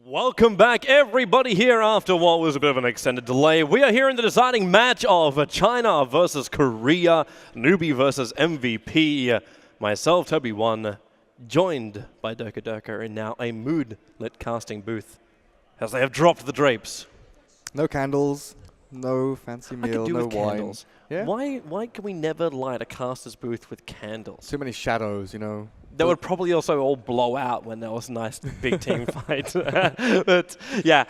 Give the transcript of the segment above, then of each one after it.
Welcome back, everybody, here after what was a bit of an extended delay. We are here in the deciding match of China versus Korea, Newbee versus MVP. Myself, Toby1, joined by DOTA2 in now a mood-lit casting booth, as they have dropped the drapes. No candles, no fancy meal, no wine. Candles. Yeah? Why can we never light a caster's booth with candles? Too many shadows, you know. They would probably also all blow out when there was a nice big team fight. But yeah,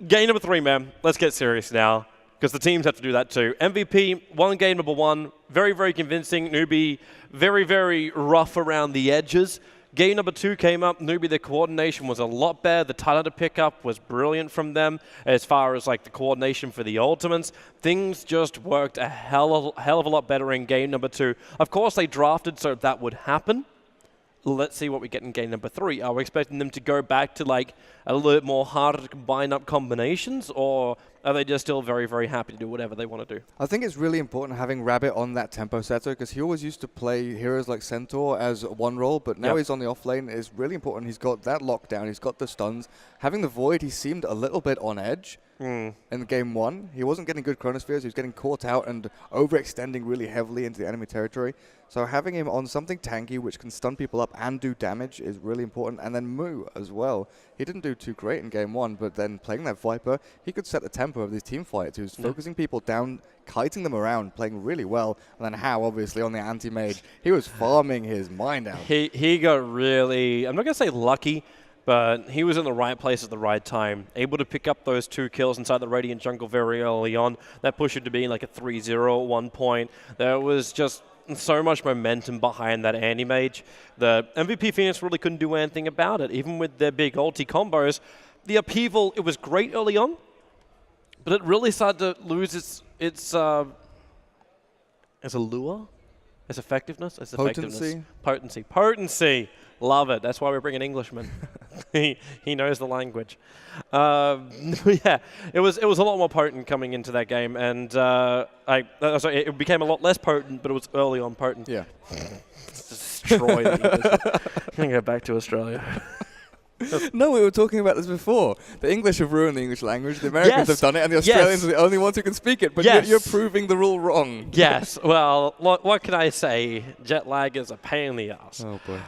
game number 3, man. Let's get serious now, because the teams have to do that too. MVP won game number 1. Very, very convincing. Newbee, very, very rough around the edges. Game number 2 came up. Newbee, the coordination was a lot better. The Tyler pickup was brilliant from them as far as like the coordination for the ultimates. Things just worked a hell of a lot better in game number 2. Of course, they drafted so that would happen. Let's see what we get in game number 3. Are we expecting them to go back to like a little bit more harder to combine up combinations, or are they just still very, very happy to do whatever they want to do? I think it's really important having Rabbit on that tempo setter, because he always used to play heroes like Centaur as one role, but now he's on the off lane. It's really important. He's got that lockdown. He's got the stuns. Having the Void, he seemed a little bit on edge. In game 1, he wasn't getting good chronospheres. He was getting caught out and overextending really heavily into the enemy territory. So having him on something tanky which can stun people up and do damage is really important. And then Moo as well. He didn't do too great in game 1, but then playing that Viper, he could set the tempo of these team fights. He was focusing people down, kiting them around, playing really well. And then How, obviously, on the anti-mage, he was farming his mind out. He got really, I'm not going to say lucky, but he was in the right place at the right time, able to pick up those 2 kills inside the Radiant jungle very early on. That pushed him to being like a 3-0 at one point. There was just so much momentum behind that anti-mage. The MVP Phoenix really couldn't do anything about it. Even with their big ulti combos, the upheaval, it was great early on, but it really started to lose its allure? Its effectiveness? Its Potency? Potency. Love it. That's why we bring an Englishman. he knows the language. Yeah, it was a lot more potent coming into that game, and sorry, it became a lot less potent, but it was early on potent. Yeah. Destroy the English. I'm going to go back to Australia. No, we were talking about this before. The English have ruined the English language. The Americans have done it, and the Australians are the only ones who can speak it. But you're proving the rule wrong. Yes. Well, what can I say? Jet lag is a pain in the ass. Oh, boy.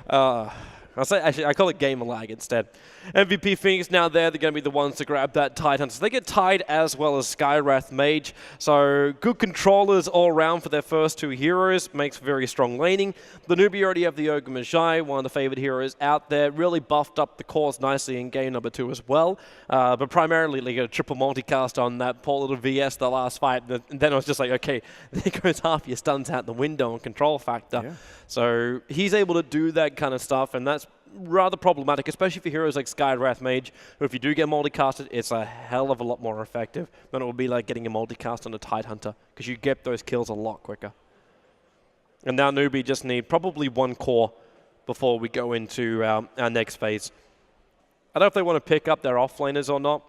I call it gamer lag instead. MVP Phoenix now there. They're going to be the ones to grab that Tide Hunter. So they get Tide as well as Skywrath Mage. So good controllers all around for their first 2 heroes. Makes very strong laning. The Newbee already have the Ogre Magi, one of the favorite heroes out there. Really buffed up the cores nicely in game number 2 as well. But primarily they got a triple multicast on that poor little VS the last fight. And then I was just like, okay, there goes half your stuns out the window on control factor. Yeah. So he's able to do that kind of stuff, and that's rather problematic, especially for heroes like Skywrath Mage, who if you do get multicasted, it's a hell of a lot more effective than it would be like getting a multicast on a Tide Hunter, because you get those kills a lot quicker. And now Newbee just need probably 1 core before we go into our next phase. I don't know if they want to pick up their offlaners or not.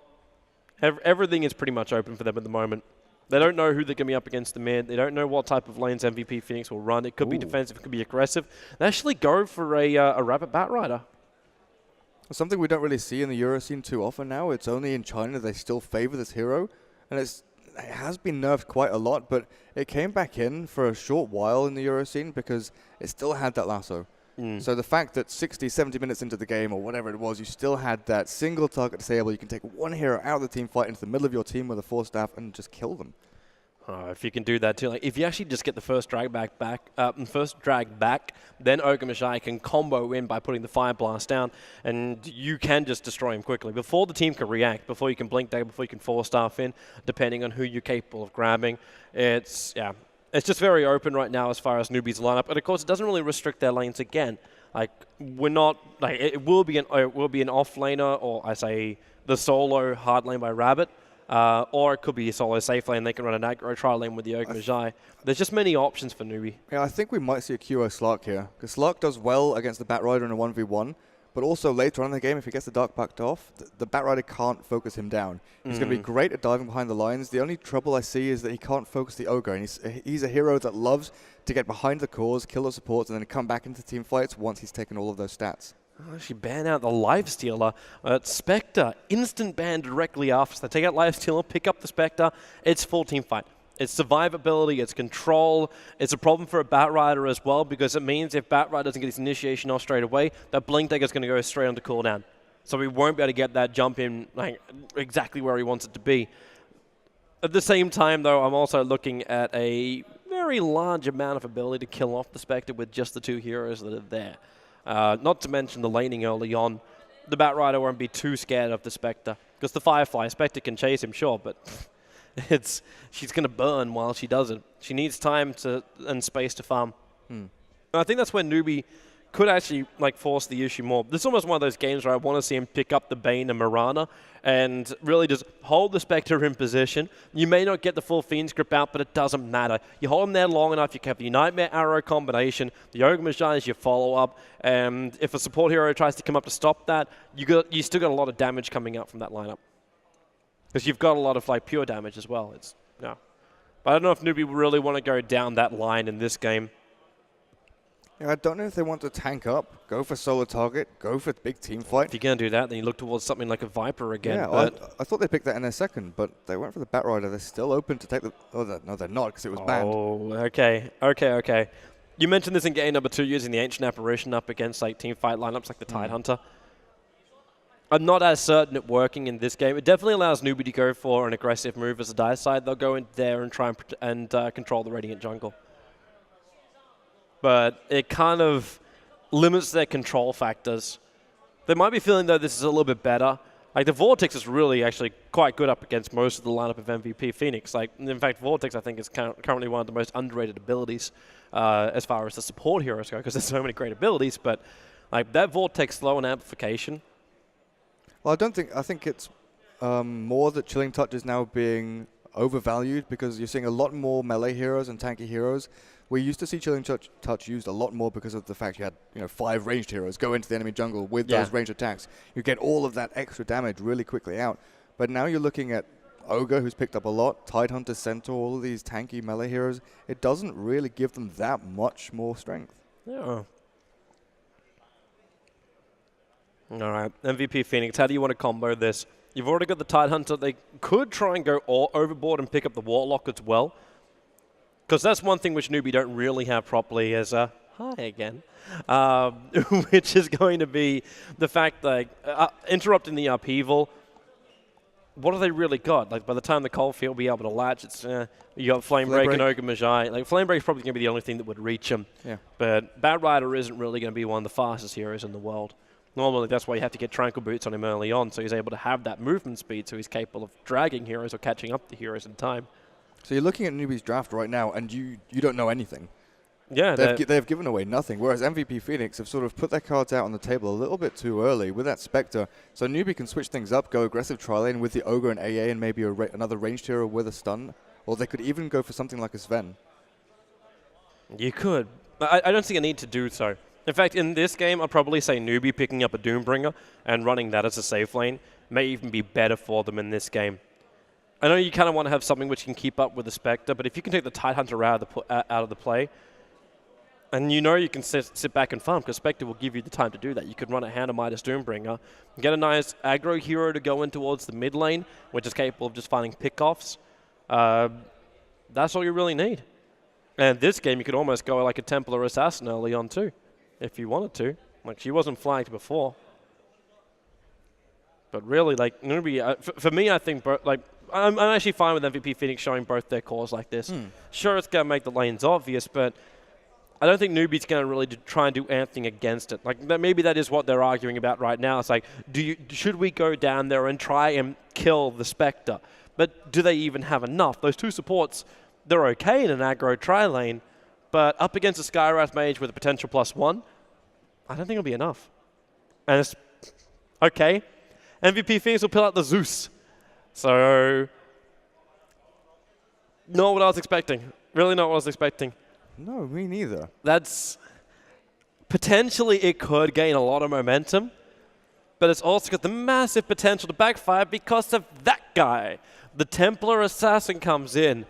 Everything is pretty much open for them at the moment. They don't know who they're going to be up against the mid. They don't know what type of lanes MVP Phoenix will run. It could be defensive, it could be aggressive. They actually go for a Rabbit Batrider. Something we don't really see in the Euro scene too often now. It's only in China they still favor this hero. And it has been nerfed quite a lot, but it came back in for a short while in the Euro scene because it still had that lasso. So the fact that 60, 70 minutes into the game or whatever it was, you still had that single target disable. You can take 1 hero out of the team fight into the middle of your team with a 4 staff and just kill them. If you can do that too, like if you actually just get the first drag back, then Ogre Magi can combo in by putting the Fire Blast down, and you can just destroy him quickly before the team can react, before you can blink dagger, before you can 4-staff in, depending on who you're capable of grabbing. It's just very open right now as far as Newbee's lineup, and of course it doesn't really restrict their lanes again. Like we're not like it will be an off laner, or I say the solo hard lane by Rabbit. Or it could be a solo safe lane. They can run an aggro trial lane with the Ogre Magi. There's just many options for Newbee. Yeah, I think we might see a QO Slark here, because Slark does well against the Batrider in a 1v1, but also later on in the game, if he gets the Dark backed off, the Batrider can't focus him down. He's going to be great at diving behind the lines. The only trouble I see is that he can't focus the Ogre, and he's a hero that loves to get behind the cores, kill the supports, and then come back into team fights once he's taken all of those stats. Actually ban out the Lifestealer. Spectre, instant ban directly after. So they take out Lifestealer, pick up the Spectre. It's full team fight. It's survivability, it's control. It's a problem for a Batrider as well, because it means if Batrider doesn't get his initiation off straight away, that Blink Dagger is going to go straight onto cooldown. So we won't be able to get that jump in like exactly where he wants it to be. At the same time, though, I'm also looking at a very large amount of ability to kill off the Spectre with just the 2 heroes that are there. Not to mention the laning early on. The Batrider won't be too scared of the Spectre, because the Firefly, Spectre can chase him, sure, but she's going to burn while she does it. She needs time and space to farm. And I think that's where Newbee could actually like force the issue more. This is almost one of those games where I want to see him pick up the Bane and Mirana and really just hold the Spectre in position. You may not get the full Fiend's Grip out, but it doesn't matter. You hold him there long enough, you can have the Nightmare Arrow combination, the Ogre Magi is your follow-up, and if a support hero tries to come up to stop that, you still got a lot of damage coming out from that lineup. Because you've got a lot of like pure damage as well. But I don't know if Newbee really want to go down that line in this game. Yeah, I don't know if they want to tank up, go for solo target, go for big team fight. If you're going to do that, then you look towards something like a Viper again. Yeah, I thought they picked that in their second, but they went for the Batrider. They're still open to take the... Oh, no, they're not, because it was banned. Oh, okay. You mentioned this in game number 2, using the Ancient Apparition up against like team fight lineups like the Tidehunter. I'm not as certain it working in this game. It definitely allows Newbee to go for an aggressive move as a Dire side. They'll go in there and try and control the Radiant jungle. But it kind of limits their control factors. They might be feeling, though, this is a little bit better. Like, the Vortex is really actually quite good up against most of the lineup of MVP Phoenix. Like, in fact, Vortex, I think, is currently one of the most underrated abilities as far as the support heroes go, because there's so many great abilities. But like that Vortex slow and amplification. Well, I think it's more that Chilling Touch is now being overvalued, because you're seeing a lot more melee heroes and tanky heroes. We used to see Chilling Touch used a lot more because of the fact you had 5 ranged heroes go into the enemy jungle with those ranged attacks. You get all of that extra damage really quickly out. But now you're looking at Ogre, who's picked up a lot, Tidehunter, Centaur, all of these tanky melee heroes. It doesn't really give them that much more strength. Yeah. All right, MVP Phoenix, how do you want to combo this? You've already got the Tidehunter. They could try and go overboard and pick up the Warlock as well. Because that's one thing which Newbee don't really have properly is hi again, which is going to be the fact that interrupting the upheaval. What have they really got? Like by the time the Coalfield will be able to latch, it's you got Flame Break and Ogre Magi. Like Flame Break is probably going to be the only thing that would reach him. Yeah. But Batrider isn't really going to be one of the fastest heroes in the world. Normally, that's why you have to get Tranquil Boots on him early on, so he's able to have that movement speed, so he's capable of dragging heroes or catching up to heroes in time. So you're looking at Newbee's draft right now, and you don't know anything. Yeah, they've given away nothing, whereas MVP Phoenix have sort of put their cards out on the table a little bit too early with that Spectre. So Newbee can switch things up, go aggressive tri-lane with the Ogre and AA and maybe another ranged hero with a stun, or they could even go for something like a Sven. You could. I don't see a need to do so. In fact, in this game, I'd probably say Newbee picking up a Doombringer and running that as a safe lane may even be better for them in this game. I know you kind of want to have something which can keep up with the Spectre, but if you can take the Tidehunter out of the play, and you can sit back and farm, because Spectre will give you the time to do that. You could run a Hand of Midas Doombringer, get a nice aggro hero to go in towards the mid lane, which is capable of just finding pickoffs. That's all you really need. And this game, you could almost go like a Templar Assassin early on too, if you wanted to. Like, she wasn't flagged before. But really, like, Newbee, for me, I think, I'm actually fine with MVP Phoenix showing both their cores like this. Sure, it's going to make the lanes obvious, but I don't think Newbee's going to really try and do anything against it. Like, maybe that is what they're arguing about right now. It's like, should we go down there and try and kill the Spectre? But do they even have enough? Those two supports, they're okay in an aggro tri-lane, but up against a Skywrath Mage with a potential +1, I don't think it'll be enough. And it's okay. MVP Phoenix will pull out the Zeus. So, not what I was expecting. Really not what I was expecting. No, me neither. That's potentially, it could gain a lot of momentum, but it's also got the massive potential to backfire because of that guy. The Templar Assassin comes in.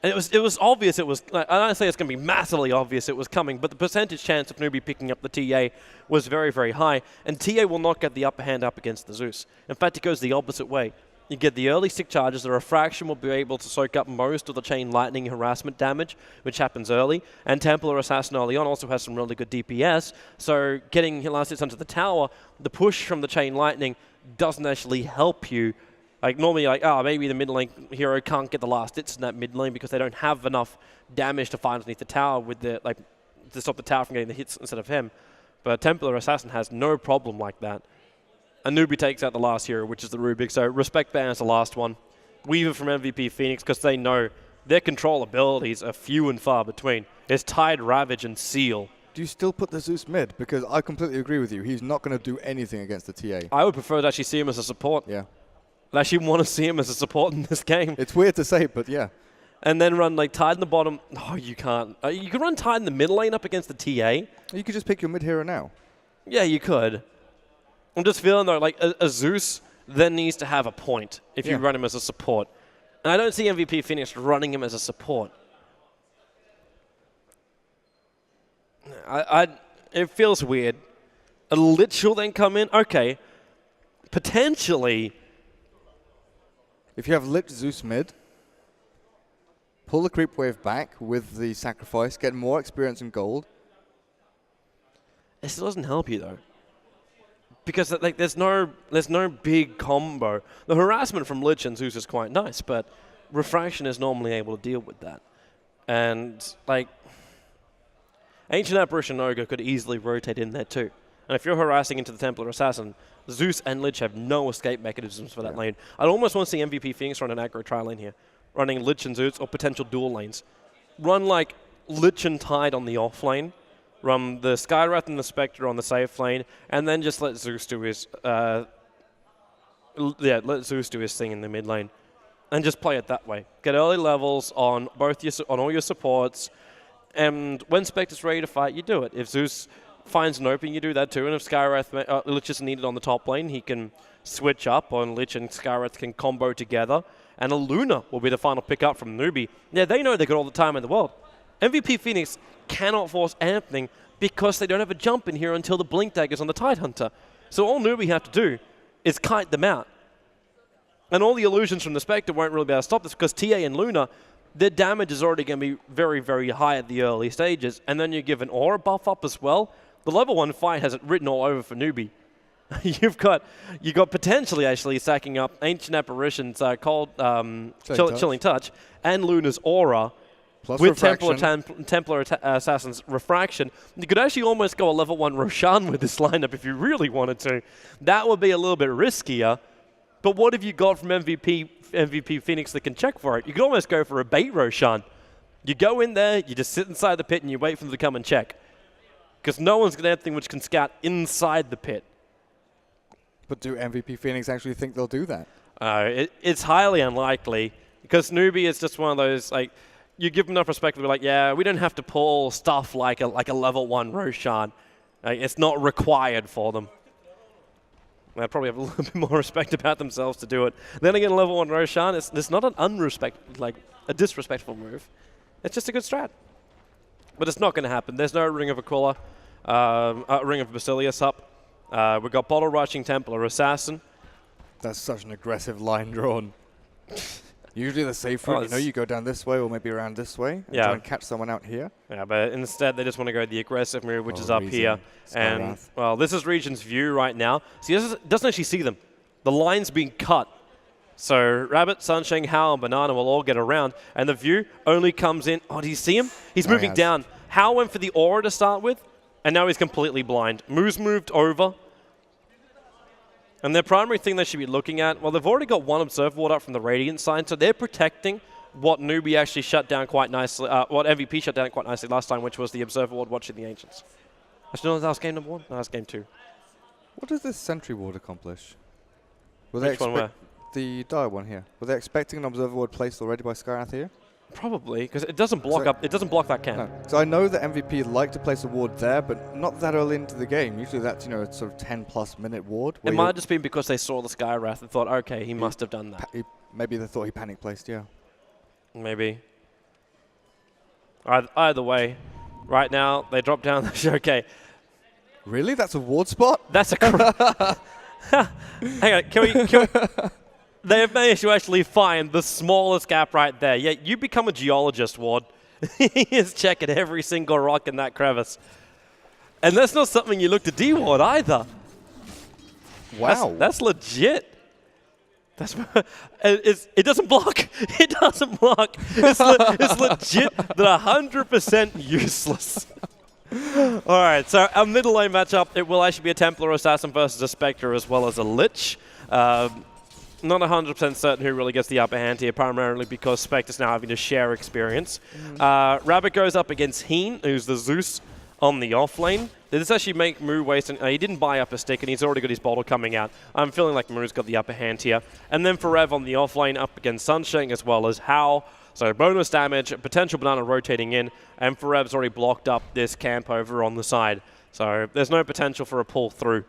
And it was obvious it was, I don't say it's going to be massively obvious it was coming, but the percentage chance of Newbee picking up the TA was very, very high. And TA will not get the upper hand up against the Zeus. In fact, it goes the opposite way. You get the early stick charges, the refraction will be able to soak up most of the chain lightning harassment damage, which happens early. And Templar Assassin early on also has some really good DPS, so getting last hits onto the tower, the push from the chain lightning doesn't actually help you. Like normally, maybe the mid lane hero can't get the last hits in that mid lane because they don't have enough damage to find underneath the tower with the to stop the tower from getting the hits instead of him. But Templar Assassin has no problem like that. And Newbee takes out the last hero, which is the Rubik. So respect ban is the last one. Weaver from MVP Phoenix because they know their control abilities are few and far between. It's Tide, Ravage, and Seal. Do you still put the Zeus mid? Because I completely agree with you. He's not going to do anything against the TA. I would prefer to actually see him as a support. Yeah. I actually want to see him as a support in this game. It's weird to say, but yeah. And then run like Tide in the bottom. No, you can't. You can run Tide in the mid lane up against the TA. You could just pick your mid hero now. Yeah, you could. I'm just feeling though, like a Zeus then needs to have a point if you run him as a support. And I don't see MVP Phoenix running him as a support. It feels weird. A Lich will then come in. Okay. Potentially. If you have Lich Zeus mid, pull the creep wave back with the sacrifice, get more experience and gold. It still doesn't help you though. Because like there's no big combo. The harassment from Lich and Zeus is quite nice, but Refraction is normally able to deal with that. And like Ancient Apparition Ogre could easily rotate in there too. And if you're harassing into the Templar Assassin, Zeus and Lich have no escape mechanisms for that lane. I'd almost want to see MVP Phoenix run an aggro tri lane here, running Lich and Zeus or potential dual lanes. Run like Lich and Tide on the off lane, run the Skywrath and the Spectre on the safe lane, and then just let Zeus do his let Zeus do his thing in the mid lane, and just play it that way. Get early levels on both on all your supports, and when Spectre's ready to fight, you do it. If Zeus finds an opening, you do that too, and if Skywrath Lich is needed on the top lane, he can switch up on Lich and Skywrath can combo together, and a Luna will be the final pick up from Newbee. Yeah, they know they got all the time in the world. MVP Phoenix cannot force anything because they don't have a jump in here until the Blink Daggers on the Tidehunter. So all Newbee have to do is kite them out. And all the illusions from the Spectre won't really be able to stop this because TA and Luna, their damage is already going to be very, very high at the early stages. And then you give an aura buff up as well. The level 1 fight has it written all over for Newbee. You've got potentially actually sacking up Ancient Apparitions, Chilling Touch, and Luna's aura. Plus with Refraction. Templar Assassin's Refraction. You could actually almost go a level 1 Roshan with this lineup if you really wanted to. That would be a little bit riskier. But what have you got from MVP Phoenix that can check for it? You could almost go for a bait Roshan. You go in there, you just sit inside the pit, and you wait for them to come and check. Because no one's going to have anything which can scout inside the pit. But do MVP Phoenix actually think they'll do that? It's highly unlikely. Because Newbee is just one of those, like, you give them enough respect to be like, yeah, we don't have to pull stuff like a level 1 Roshan. It's not required for them. They probably have a little bit more respect about themselves to do it. Then again, level 1 Roshan, it's not a disrespectful move. It's just a good strat. But it's not going to happen. There's no Ring of Aquila, Ring of Basilius up. We've got Bottle Rushing Templar Assassin. That's such an aggressive line drawn. Usually the safe route, you go down this way or maybe around this way and try and catch someone out here. Yeah, but instead they just want to go the aggressive move, which is up here. And, well, this is Region's view right now. See, this doesn't actually see them. The line's being cut. So Rabbit, Sunshine, Hao, and Banana will all get around. And the view only comes in. Oh, do you see him? He's moving down. Hao went for the aura to start with, and now he's completely blind. Moo's moved over. And their primary thing they should be looking at, well, they've already got one Observer Ward up from the Radiant side, so they're protecting what Newbee actually shut down quite nicely, what MVP shut down quite nicely last time, which was the Observer Ward watching the Ancients. Actually, no, that was game number 1? No, that was game 2. What does this Sentry Ward accomplish? Which one were? The dire one here. Were they expecting an Observer Ward placed already by Skywrath here? Probably, because it doesn't block it doesn't block that camp. No. So I know that MVP like to place a ward there, but not that early into the game. Usually that's, a sort of 10+ minute ward. It might have just been because they saw the Skywrath and thought, okay, he must have done that. Maybe they thought he panic placed, yeah. Maybe. Either way, right now, they drop down. Okay. Really? That's a ward spot? That's a... Hang on, can we... They have managed to actually find the smallest gap right there. Yeah, you become a geologist, Ward. He is checking every single rock in that crevice. And that's not something you look to D-Ward either. Wow. That's legit. It doesn't block. It doesn't block. It's legit that 100% useless. All right, so our middle lane matchup, it will actually be a Templar Assassin versus a Spectre as well as a Lich. Not 100% certain who really gets the upper hand here, primarily because Spectre's now having to share experience. Rabbit goes up against Heen, who's the Zeus on the off lane. Did this actually make Moo waste? He didn't buy up a stick, and he's already got his bottle coming out. I'm feeling like Moo's got the upper hand here. And then Forev on the off lane up against Sunshine as well as Hao. So bonus damage, potential banana rotating in, and Forev's already blocked up this camp over on the side. So there's no potential for a pull through.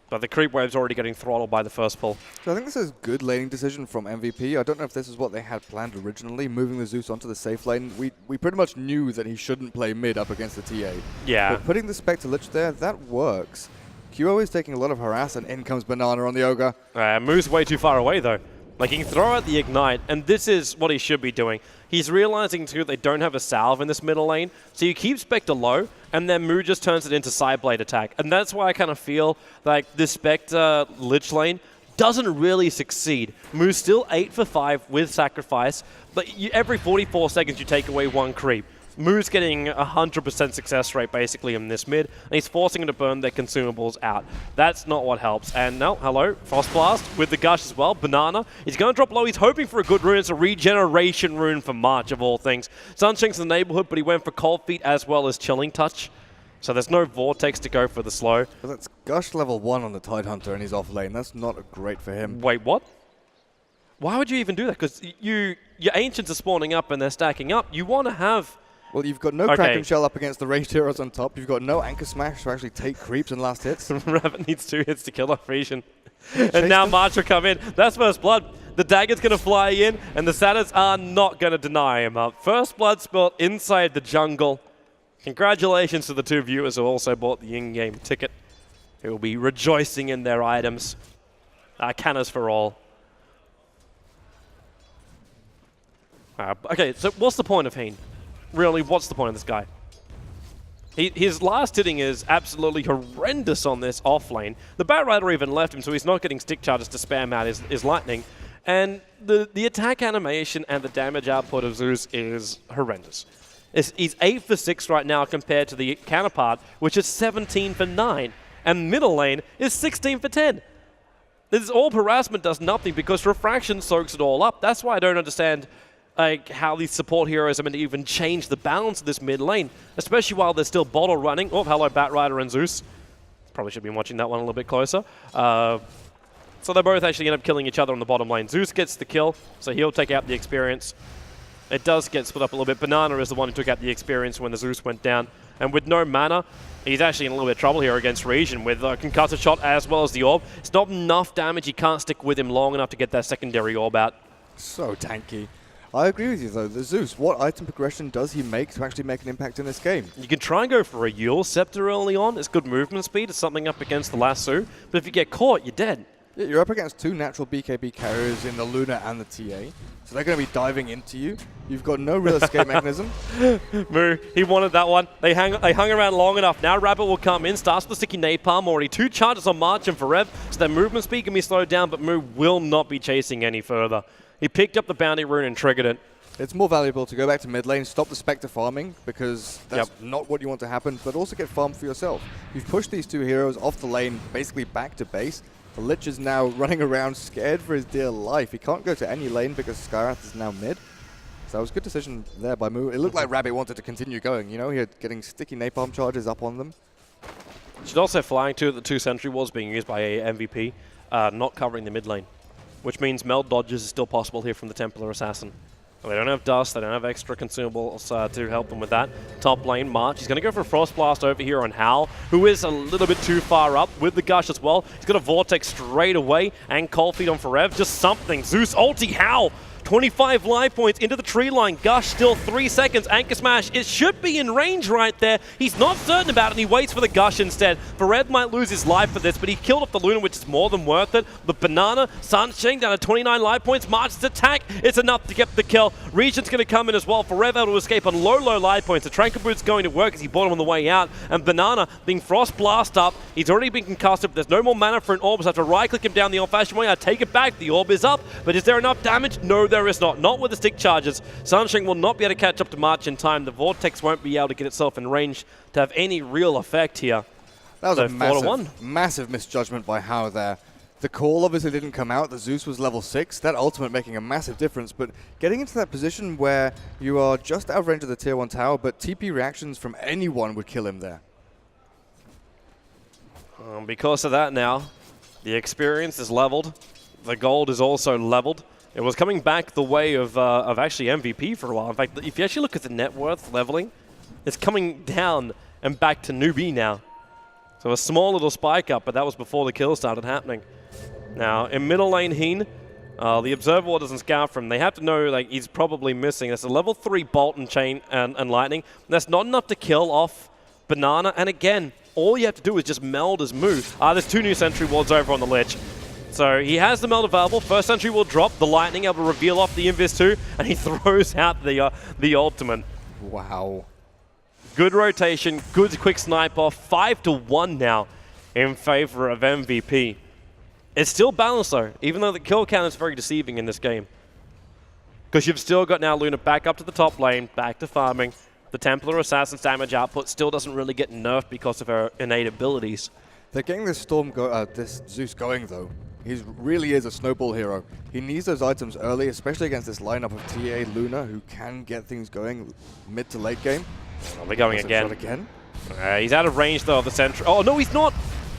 But the creep wave's already getting throttled by the first pull. So I think this is a good laning decision from MVP. I don't know if this is what they had planned originally, moving the Zeus onto the safe lane. We pretty much knew that he shouldn't play mid up against the TA. Yeah. But putting the Spectre Lich there, that works. QO is taking a lot of harass, and in comes Banana on the Ogre. Moo's way too far away, though. Like, he can throw out the Ignite, and this is what he should be doing. He's realizing, too, they don't have a salve in this middle lane, so you keep Spectre low, and then Moo just turns it into Sideblade attack. And that's why I kind of feel like this Spectre Lich lane doesn't really succeed. Moo's still 8 for 5 with Sacrifice, but every 44 seconds you take away one creep. Moo's getting 100% success rate basically in this mid, and he's forcing him to burn their consumables out. That's not what helps. And now, hello, Frost Blast with the Gush as well. Banana, he's going to drop low. He's hoping for a good rune. It's a regeneration rune for March of all things. Sunshine's in the neighborhood, but he went for Cold Feet as well as Chilling Touch. So there's no Vortex to go for the slow. But that's Gush level 1 on the Tidehunter, and he's off lane. That's not great for him. Wait, what? Why would you even do that? Because your Ancients are spawning up and they're stacking up. You want to have... Well, you've got no Kraken Shell up against the ranged heroes on top. You've got no Anchor Smash to actually take creeps and last hits. Rabbit needs 2 hits to kill off Frisian. And now March will come in. That's First Blood. The dagger's going to fly in, and the Satyrs are not going to deny him up. First Blood spilled inside the jungle. Congratulations to the 2 viewers who also bought the in-game ticket. They will be rejoicing in their items. Arcanas for all. Okay, so what's the point of Heen? Really, what's the point of this guy? His last hitting is absolutely horrendous on this off lane. The Batrider even left him, so he's not getting stick charges to spam out his lightning. And the attack animation and the damage output of Zeus is horrendous. He's 8 for 6 right now compared to the counterpart, which is 17 for 9. And middle lane is 16 for 10. This orb harassment does nothing because refraction soaks it all up. That's why I don't understand how these support heroes are meant to even change the balance of this mid lane, especially while there's still bottle running. Oh, hello, Batrider and Zeus. Probably should have been watching that one a little bit closer. So they both actually end up killing each other on the bottom lane. Zeus gets the kill, so he'll take out the experience. It does get split up a little bit. Banana is the one who took out the experience when the Zeus went down. And with no mana, he's actually in a little bit of trouble here against Region with a concussive shot as well as the orb. It's not enough damage. He can't stick with him long enough to get that secondary orb out. So tanky. I agree with you, though. The Zeus, what item progression does he make to actually make an impact in this game? You can try and go for a Yule Scepter early on. It's good movement speed. It's something up against the Lasso. But if you get caught, you're dead. Yeah, you're up against 2 natural BKB carriers in the Luna and the TA. So they're going to be diving into you. You've got no real escape mechanism. Moo, he wanted that one. They hung around long enough. Now Rabbit will come in, starts with the sticky napalm already. 2 charges on March and Forev, so their movement speed can be slowed down, but Moo will not be chasing any further. He picked up the bounty rune and triggered it. It's more valuable to go back to mid lane, stop the Spectre farming, because that's not what you want to happen, but also get farmed for yourself. You've pushed these 2 heroes off the lane, basically back to base. The Lich is now running around scared for his dear life. He can't go to any lane because Skyrath is now mid. So that was a good decision there by Moo. It looked like Rabbit wanted to continue going, you know, he had getting sticky napalm charges up on them. Should also flying too that the 2 sentry walls being used by a MVP, not covering the mid lane, which means meld dodges is still possible here from the Templar Assassin. They don't have dust, they don't have extra consumables to help them with that. Top lane, March. He's going to go for a Frost Blast over here on Hal, who is a little bit too far up with the Gush as well. He's got a Vortex straight away and Cold Feet on Forev. Just something. Zeus ulti, Hal. 25 life points into the tree line. Gush still 3 seconds. Anchor Smash, it should be in range right there. He's not certain about it, and he waits for the Gush instead. Fared might lose his life for this, but he killed off the Luna, which is more than worth it. The Banana, Sunshine down to 29 life points. March's attack, it's enough to get the kill. Regent's going to come in as well. Fared able to escape on low life points. The Tranquil Boot's going to work as he bought him on the way out. And Banana being Frost Blast up. He's already been concussed. There's no more mana for an orb, so I have to right-click him down the old-fashioned way. I take it back. The orb is up, but is there enough damage? No, there is not. Not with the stick charges. Sunshine will not be able to catch up to March in time. The Vortex won't be able to get itself in range to have any real effect here. That was a massive misjudgment by Hao there. The call obviously didn't come out. The Zeus was level 6. That ultimate making a massive difference, but getting into that position where you are just out of range of the tier 1 tower, but TP reactions from anyone would kill him there. Because of that now, the experience is leveled. The gold is also leveled. It was coming back the way of actually MVP for a while. In fact, if you actually look at the net worth leveling, it's coming down and back to Newbee now. So a small little spike up, but that was before the kills started happening. Now, in middle lane, Heen, the Observer doesn't scout from him. They have to know like he's probably missing. That's a level 3 Bolt and Chain and Lightning. That's not enough to kill off Banana. And again, all you have to do is just meld his move. There's 2 new Sentry Wards over on the Lich. So he has the meld available. First Sentry will drop. The Lightning able to reveal off the Invis 2, and he throws out the ultimate. Wow. Good rotation, good quick snipe off. 5-1 now in favor of MVP. It's still balanced though, even though the kill count is very deceiving in this game. Because you've still got now Luna back up to the top lane, back to farming. The Templar Assassin's damage output still doesn't really get nerfed because of her innate abilities. They're getting this this Zeus going though. He really is a snowball hero. He needs those items early, especially against this lineup of TA Luna, who can get things going mid to late game. Oh, they're going again. He's out of range though of the Sentry. Oh no, he's not.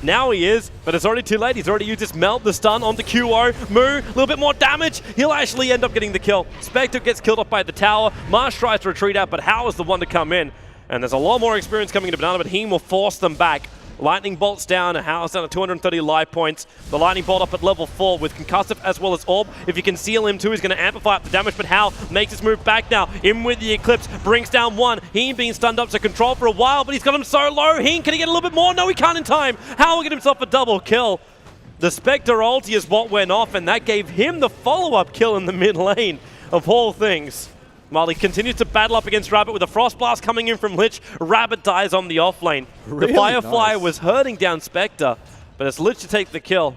Now he is, but it's already too late. He's already used his melt, the stun onto QO. Moo, a little bit more damage. He'll actually end up getting the kill. Spectre gets killed off by the tower. Marsh tries to retreat out, but Hao is the one to come in. And there's a lot more experience coming into Banana, but he will force them back. Lightning Bolt's down, and Hao's down to 230 life points. The Lightning Bolt up at level 4 with Concussive as well as Orb. If you can seal him too, he's going to amplify up the damage, but Hao makes his move back now. In with the Eclipse, brings down 1. Heen being stunned up to control for a while, but he's got him so low. Heen, can he get a little bit more? No, he can't in time. Hao will get himself a double kill. The Spectre ulti is what went off, and that gave him the follow-up kill in the mid lane of all things. While he continues to battle up against Rabbit with a Frost Blast coming in from Lich, Rabbit dies on the off lane. Really the Firefly was hurting down Spectre, but it's Lich to take the kill.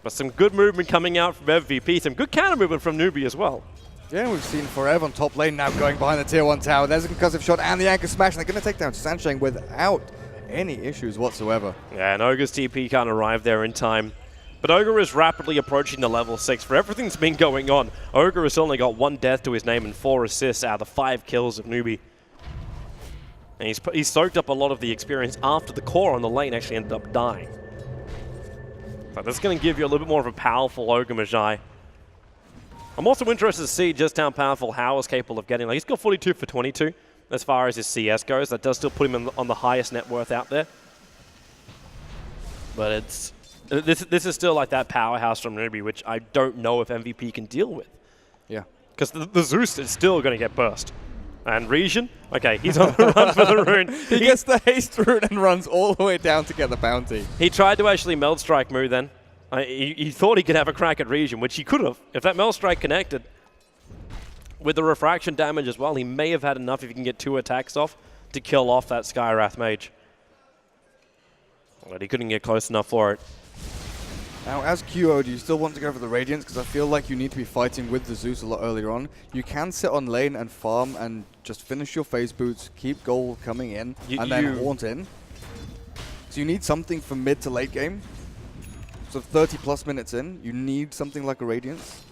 But some good movement coming out from MVP, some good counter movement from Newbee as well. Yeah, we've seen Forever on top lane now going behind the tier 1 tower. There's a concussive shot and the anchor smash, and they're going to take down Sansheng without any issues whatsoever. Yeah, and Ogre's TP can't arrive there in time. But Ogre is rapidly approaching the level 6. For everything's been going on, Ogre has only got 1 death to his name and 4 assists out of the 5 kills of Newbee. And he's soaked up a lot of the experience after the core on the lane actually ended up dying. So that's going to give you a little bit more of a powerful Ogre Magi. I'm also interested to see just how powerful Hao is capable of getting. Like, he's got 42 for 22 as far as his CS goes. That does still put him on the highest net worth out there. But it's... This is still like that powerhouse from Newbee, which I don't know if MVP can deal with. Yeah. Because the Zeus is still going to get burst. And Region, okay, he's on the run for the rune. He gets the haste rune and runs all the way down to get the bounty. He tried to actually Meld Strike Moo then. He thought he could have a crack at Region, which he could have. If that Meld Strike connected with the refraction damage as well, he may have had enough if he can get 2 attacks off to kill off that Skywrath Mage. But he couldn't get close enough for it. Now, as QO, do you still want to go for the Radiance? Because I feel like you need to be fighting with the Zeus a lot earlier on. You can sit on lane and farm and just finish your phase boots, keep gold coming in, and then haunt in. So you need something from mid to late game. So 30 plus minutes in, you need something like a Radiance.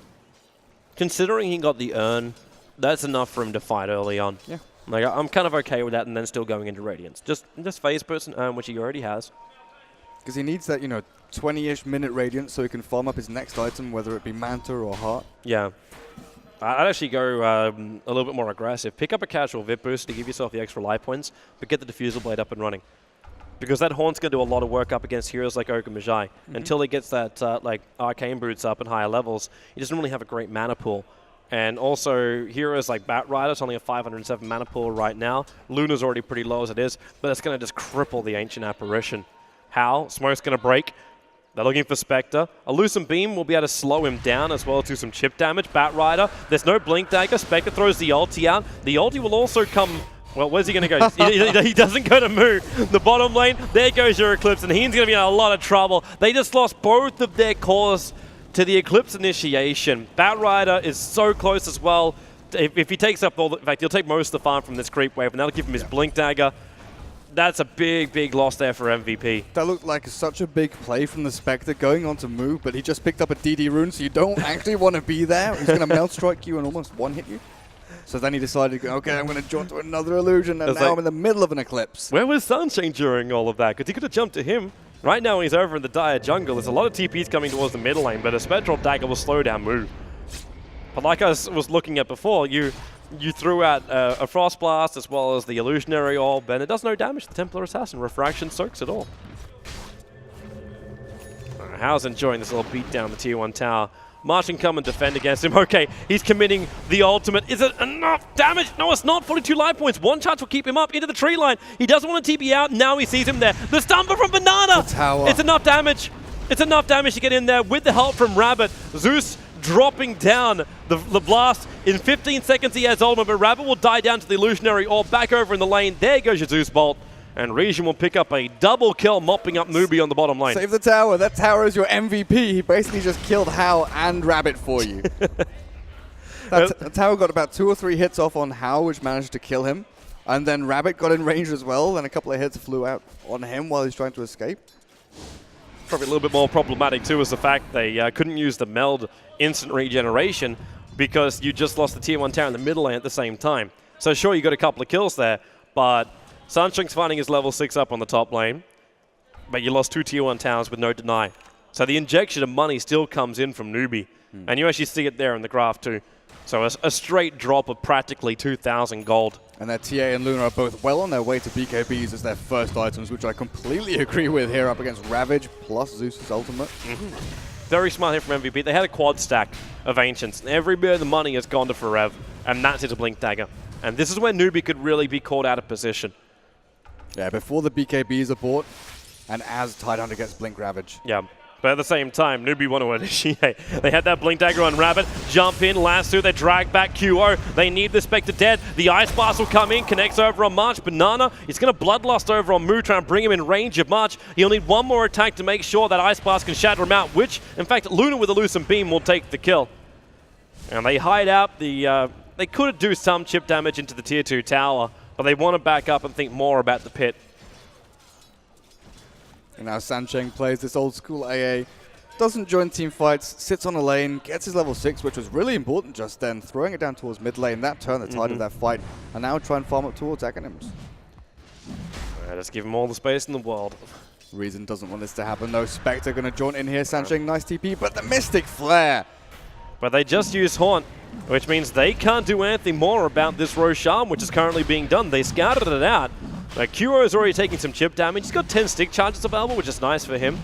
Considering he got the Urn, that's enough for him to fight early on. Yeah. Like, I'm kind of okay with that and then still going into Radiance. Just phase boots and Urn, which he already has. Because he needs that, 20-ish minute Radiance so he can farm up his next item, whether it be Manta or Heart. Yeah. I'd actually go a little bit more aggressive. Pick up a casual VIP boost to give yourself the extra life points, but get the Diffusal Blade up and running. because that Haunt's going to do a lot of work up against heroes like Ogre until he gets that like Arcane Boots up at higher levels. He doesn't really have a great mana pool. And also, heroes like Batrider's only a 507 mana pool right now. Luna's already pretty low as it is, but it's going to just cripple the Ancient Apparition. How? Smoke's going to break. They're looking for Spectre. A Lucent Beam will be able to slow him down as well as do some chip damage. Batrider, there's no Blink Dagger. Spectre throws the ulti out. The ulti will also come... Well, where's he going to go? He doesn't go to Moo. The bottom lane, there goes your Eclipse, and he's going to be in a lot of trouble. They just lost both of their cores to the Eclipse initiation. Batrider is so close as well. If he takes up all the... In fact, he'll take most of the farm from this creep wave, and that'll give him his Blink Dagger. That's a big, big loss there for MVP. That looked like such a big play from the Spectre going on to move, but he just picked up a DD rune, so you don't actually want to be there. He's going to Melt Strike you and almost one-hit you. So then he decided, okay, I'm going to jump to another illusion, and now I'm in the middle of an Eclipse. Where was Sunshine during all of that? Because he could have jumped to him. Right now he's over in the dire jungle. There's a lot of TPs coming towards the middle lane, but a Spectral Dagger will slow down Moo. But like I was looking at before, you threw out a Frost Blast as well as the Illusionary Orb, and it does no damage to the Templar Assassin. Refraction soaks it all. How's enjoying this little beat down the tier 1 tower. March can come and defend against him. Okay, he's committing the ultimate. Is it enough damage? No, it's not. 42 life points. One charge will keep him up into the tree line. He doesn't want to TP out. Now he sees him there. The Stumper from Banana. The tower. It's enough damage. It's enough damage to get in there with the help from Rabbit. Zeus dropping down the blast. In 15 seconds he has ultimate, but Rabbit will die down to the Illusionary Orb back over in the lane. There goes your Zeus Bolt. And Region will pick up a double kill, mopping up Newbee on the bottom lane. Save the tower. That tower is your MVP. He basically just killed Hao and Rabbit for you. That tower got about 2 or 3 hits off on Hao, which managed to kill him. And then Rabbit got in range as well, and a couple of hits flew out on him while he's trying to escape. Probably a little bit more problematic too is the fact they couldn't use the meld instant regeneration because you just lost the tier 1 tower in the middle lane at the same time. So sure, you got a couple of kills there, but Sunshine's finding his level 6 up on the top lane, but you lost 2 tier 1 towers with no deny. So the injection of money still comes in from Newbee, and you actually see it there in the graph too. So a straight drop of practically 2,000 gold. And that TA and Luna are both well on their way to BKBs as their first items, which I completely agree with here up against Ravage plus Zeus's ultimate. Very smart here from MVP. They had a quad stack of Ancients, and every bit of the money has gone to Forev, and that's his Blink Dagger. And this is where Newbee could really be caught out of position. Yeah, before the BKBs are bought, and as Tidehunter gets Blink Ravage. Yeah, but at the same time, Newbee want to initiate. They had that Blink Dagger on Rabbit, jump in, lasso, they drag back QO. They need the Spectre dead. The Ice Blast will come in, connects over on March. Banana, he's going to Bloodlust over on Moo, try and bring him in range of March. He'll need one more attack to make sure that Ice Blast can shatter him out, which, in fact, Luna with a Lucent Beam will take the kill. And they hide out the... they could do some chip damage into the tier 2 tower, but they want to back up and think more about the pit. And now Sansheng plays this old school AA, doesn't join team fights, sits on a lane, gets his level 6, which was really important just then, throwing it down towards mid lane. That turned the tide of that fight, and now try and farm up towards Aghanim's. Just give him all the space in the world. Reason doesn't want this to happen though. Spectre going to jaunt in here. Sansheng, nice TP, but the Mystic Flare. But they just use Haunt, which means they can't do anything more about this Roshan, which is currently being done. They scouted it out. Kuro is already taking some chip damage. He's got 10 stick charges available, which is nice for him.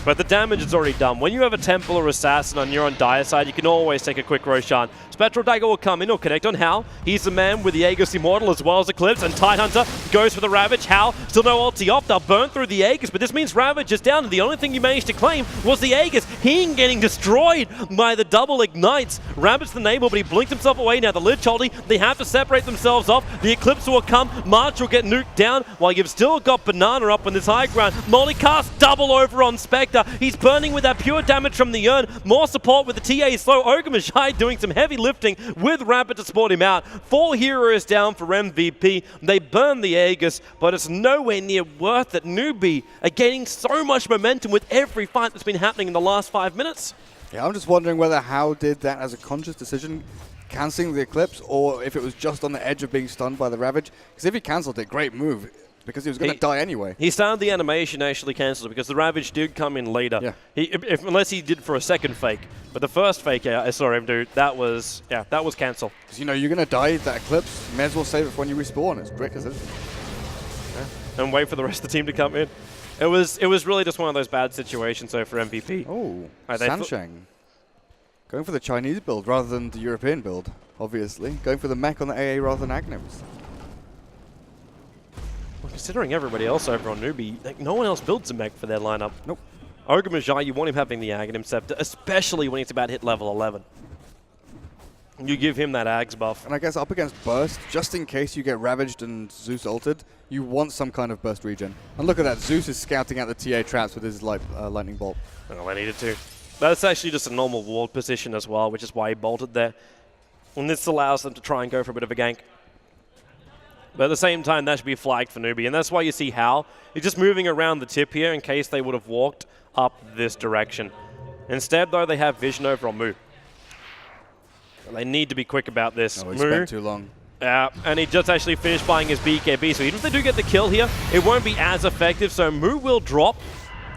But the damage is already done. When you have a Templar or Assassin and you're on dire side, you can always take a quick Roshan. Spectral Dagger will come in, he'll connect on Hal. He's the man with the Aegis Immortal as well as Eclipse, and Tidehunter goes for the Ravage. Hal, still no ulti off, they'll burn through the Aegis, but this means Ravage is down, and the only thing you managed to claim was the Aegis. He getting destroyed by the double ignites. Rabbit's the neighbor, but he blinked himself away. Now the Lich Holding, they have to separate themselves off. The Eclipse will come, March will get nuked down, while you've still got Banana up on this high ground. Multicast double over on Spectre. He's burning with that pure damage from the urn. More support with the TA slow. Ogre Magi doing some heavy lifting with Rabbit to support him out. 4 heroes down for MVP. They burn the Aegis, but it's nowhere near worth it. Newbee are gaining so much momentum with every fight that's been happening in the last 5 minutes. Yeah, I'm just wondering whether Hao did that as a conscious decision, cancelling the Eclipse, or if it was just on the edge of being stunned by the Ravage. Because if he cancelled it, great move, because he was going to die anyway. He started the animation, actually cancelled it, because the Ravage did come in later. Yeah. Unless he did for a second fake. But the first fake, I saw him do, that was cancelled. Because, you know, you're going to die, that Eclipse, you may as well save it for when you respawn. It's great decision. and wait for the rest of the team to come in. It was really just one of those bad situations though for MVP. Oh, Sansheng. Going for the Chinese build rather than the European build, obviously. Going for the mech on the AA rather than Agnims. Well, considering everybody else over on Newbee, like, no one else builds a mech for their lineup. Nope. Ogre Majai, you want him having the Aghanim Scepter, especially when he's about to hit level 11. You give him that Ags buff. And I guess up against Burst, just in case you get Ravaged and Zeus ulted, you want some kind of Burst regen. And look at that, Zeus is scouting out the TA traps with his Lightning Bolt. Oh, I needed to. That's actually just a normal ward position as well, which is why he bolted there. And this allows them to try and go for a bit of a gank. But at the same time, that should be flagged for Newbee. And that's why you see Hal. He's just moving around the tip here in case they would have walked up this direction. Instead, though, they have vision over on Moo. They need to be quick about this. Oh, he spent too long. Yeah, and he just actually finished buying his BKB, so even if they do get the kill here, it won't be as effective, so Moo will drop